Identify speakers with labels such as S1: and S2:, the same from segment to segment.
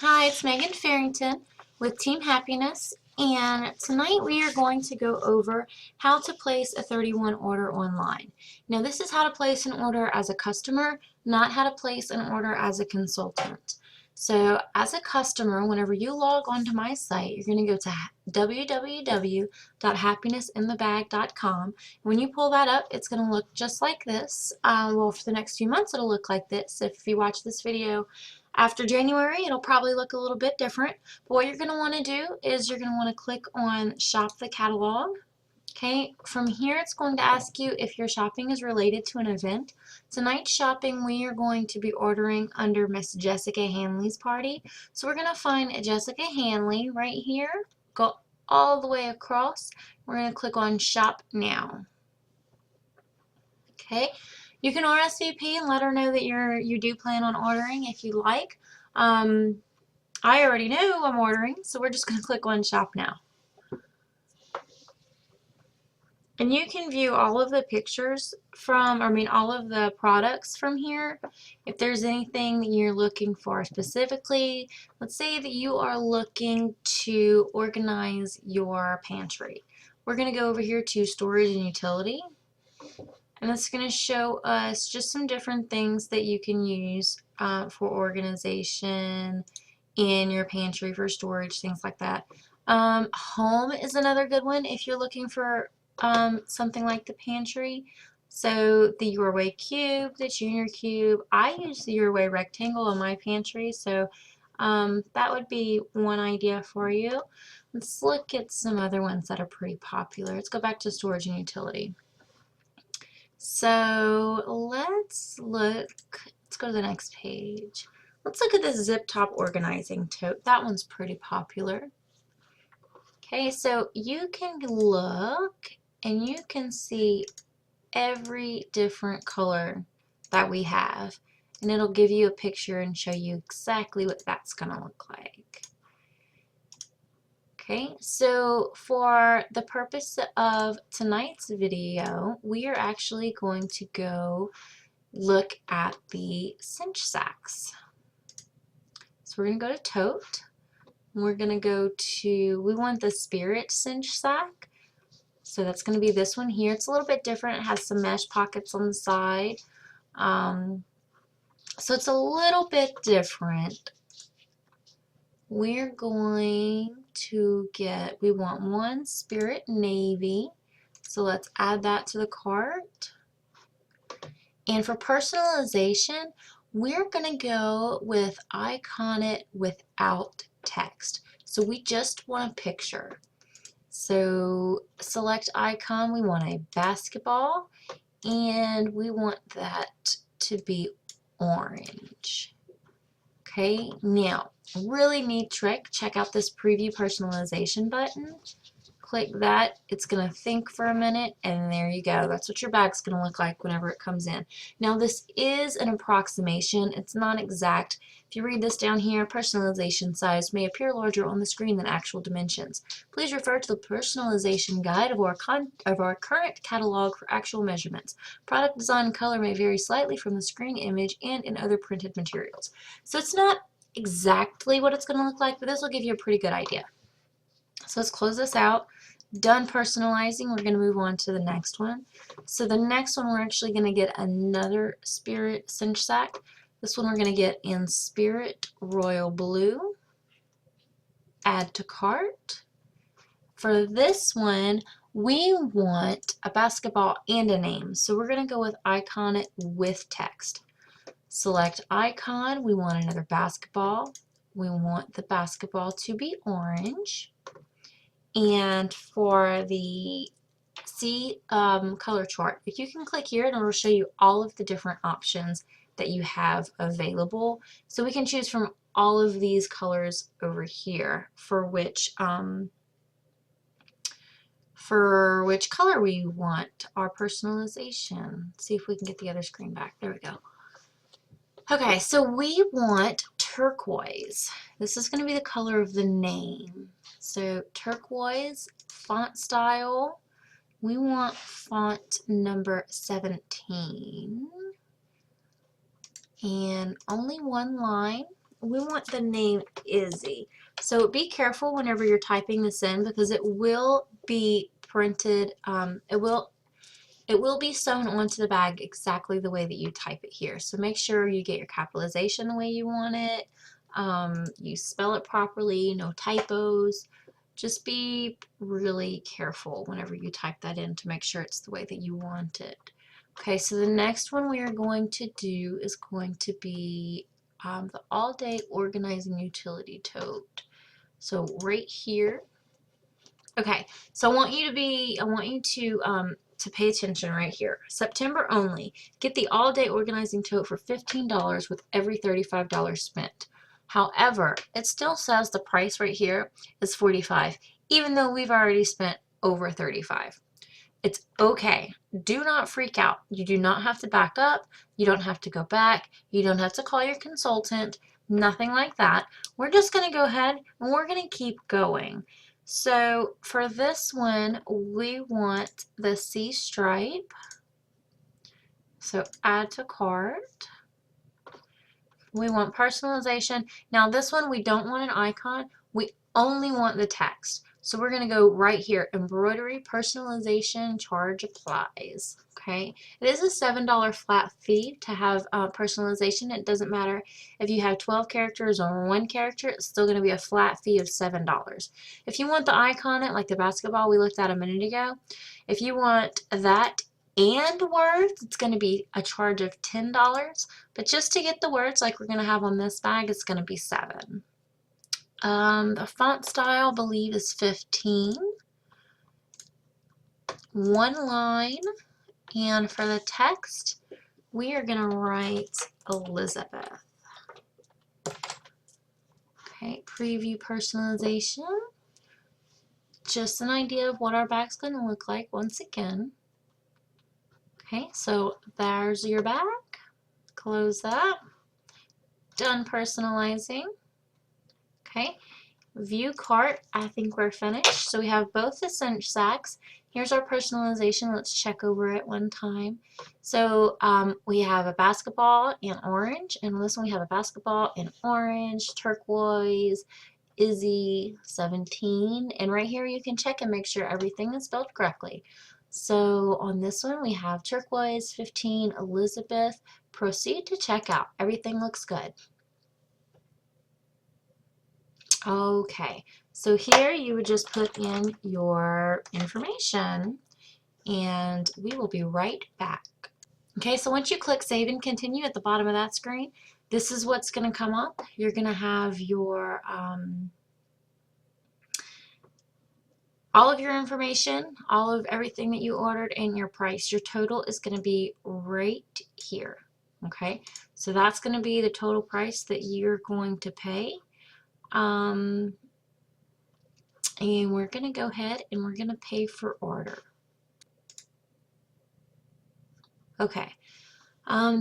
S1: Hi, it's Megan Farrington with Team Happiness, and tonight we are going to go over how to place a 31 order online. Now, this is how to place an order as a customer, not how to place an order as a consultant. So, as a customer, whenever you log onto my site, you're going to go to www.happinessinthebag.com. When you pull that up, it's going to look just like this. Well, for the next few months, it'll look like this. If you watch this video after January, it'll probably look a little bit different. But what you're going to want to do is you're going to want to click on Shop the Catalog. Okay, from here it's going to ask you if your shopping is related to an event. Tonight's shopping we are going to be ordering under Miss Jessica Hanley's party. So we're going to find Jessica Hanley right here, go all the way across. We're going to click on Shop Now. Okay, you can RSVP and let her know that you do plan on ordering if you like. I already know I'm ordering, so we're just going to click on Shop Now. And you can view all of the pictures all of the products from here. If there's anything that you're looking for specifically, let's say that you are looking to organize your pantry. We're going to go over here to Storage and Utility. And it's going to show us just some different things that you can use for organization in your pantry, for storage, things like that. Home is another good one if you're looking for something like the pantry. So the Your Way Cube, the Junior Cube. I use the Your Way Rectangle in my pantry, so that would be one idea for you. Let's look at some other ones that are pretty popular. Let's go back to Storage and Utility. So let's go to the next page. Let's look at this zip top organizing tote. That one's pretty popular. Okay, so you can look and you can see every different color that we have, and it'll give you a picture and show you exactly what that's going to look like. Okay, so for the purpose of tonight's video, we are actually going to go look at the cinch sacks. So we're going to go to tote. We're going to go to, we want the Spirit cinch sack. So that's going to be this one here. It's a little bit different. It has some mesh pockets on the side. So it's a little bit different. We're going to get, we want one Spirit Navy. So let's add that to the cart. And for personalization, we're going to go with Icon It without text. So we just want a picture. So select icon, we want a basketball, and we want that to be orange. Okay, now, really neat trick. Check out this preview personalization button. Click that, it's going to think for a minute, and there you go. That's what your bag's going to look like whenever it comes in. Now this is an approximation, it's not exact. If you read this down here, personalization size may appear larger on the screen than actual dimensions. Please refer to the personalization guide of our current catalog for actual measurements. Product design and color may vary slightly from the screen image and in other printed materials. So it's not exactly what it's going to look like, but this will give you a pretty good idea. So let's close this out. Done personalizing, we're going to move on to the next one. So the next one, we're actually going to get another Spirit cinch sack. This one we're going to get in Spirit Royal Blue. Add to cart. For this one, we want a basketball and a name. So we're going to go with Icon It with text. Select icon, we want another basketball. We want the basketball to be orange. And for the color chart, if you can click here, and it'll show you all of the different options that you have available. So we can choose from all of these colors over here for which color we want our personalization. Let's see if we can get the other screen back. There we go. Okay, so we want turquoise. This is going to be the color of the name. So turquoise, font style, we want font number 17. And only one line. the name Izzy. So be careful whenever you're typing this in because it will be printed, it will be sewn onto the bag exactly the way that you type it here. So make sure you get your capitalization the way you want it, you spell it properly, no typos. Just be really careful whenever you type that in to make sure it's the way that you want it. Okay, so the next one we are going to do is going to be the all-day organizing utility tote. So right here. Okay, so I want you to pay attention right here. September only. Get the all-day organizing tote for $15 with every $35 spent. However, it still says the price right here is $45, even though we've already spent over $35. It's okay. Do not freak out. You do not have to back up. You don't have to go back. You don't have to call your consultant. Nothing like that. We're just going to go ahead and we're going to keep going. So for this one, we want the C stripe. So add to cart. We want personalization. Now this one, we don't want an icon. We only want the text. So we're going to go right here, embroidery, personalization, charge applies. Okay, it is a $7 flat fee to have personalization. It doesn't matter if you have 12 characters or one character, it's still going to be a flat fee of $7. If you want the icon, like the basketball we looked at a minute ago, if you want that and words, it's going to be a charge of $10. But just to get the words like we're going to have on this bag, it's going to be $7. The font style, I believe, is 15. One line. And for the text, we are going to write Elizabeth. Okay, preview personalization. Just an idea of what our bag's going to look like once again. Okay, so there's your bag. Close that. Done personalizing. Okay, view cart. I think we're finished. So we have both the cinch sacks. Here's our personalization. Let's check over it one time. So we have a basketball in orange, and this one we have a basketball in orange, turquoise, Izzy 17, and right here you can check and make sure everything is spelled correctly. So on this one we have turquoise 15, Elizabeth. Proceed to checkout. Everything looks good. Okay, so here you would just put in your information and we will be right back. Okay, so once you click Save and Continue at the bottom of that screen, this is what's going to come up. You're going to have your all of your information, all of everything that you ordered, and your price. Your total is going to be right here. Okay, so that's going to be the total price that you're going to pay. And we're going to go ahead and we're going to pay for order. Okay.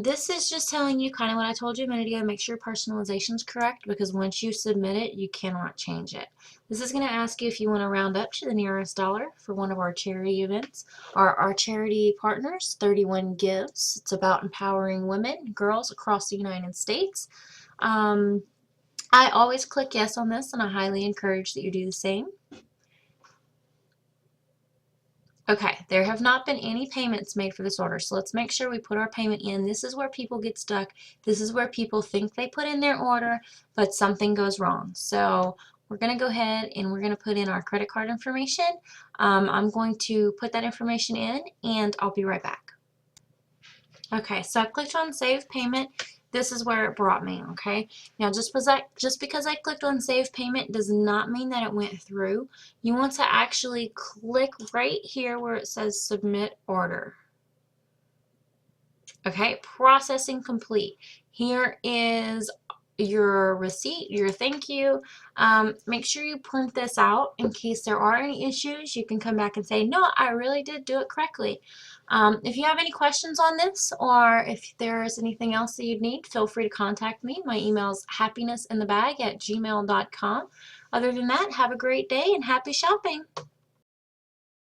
S1: This is just telling you kind of what I told you a minute ago. Make sure personalization is correct because once you submit it, you cannot change it. This is going to ask you if you want to round up to the nearest dollar for one of our charity events. Our charity partners, 31 Gives. It's about empowering women, girls across the United States. I always click yes on this, and I highly encourage that you do the same. Okay, there have not been any payments made for this order, so let's make sure we put our payment in. This is where people get stuck. This is where people think they put in their order, but something goes wrong. So we're going to go ahead and we're going to put in our credit card information. I'm going to put that information in, and I'll be right back. Okay, so I clicked on Save Payment. This is where it brought me, okay? Now, just because I clicked on Save Payment does not mean that it went through. You want to actually click right here where it says Submit Order. Okay, processing complete. Here is your receipt, your thank you. Make sure you print this out in case there are any issues. You can come back and say, no, I really did do it correctly. If you have any questions on this or if there's anything else that you'd need, feel free to contact me. My email is happinessinthebag@gmail.com. Other than that, have a great day and happy shopping.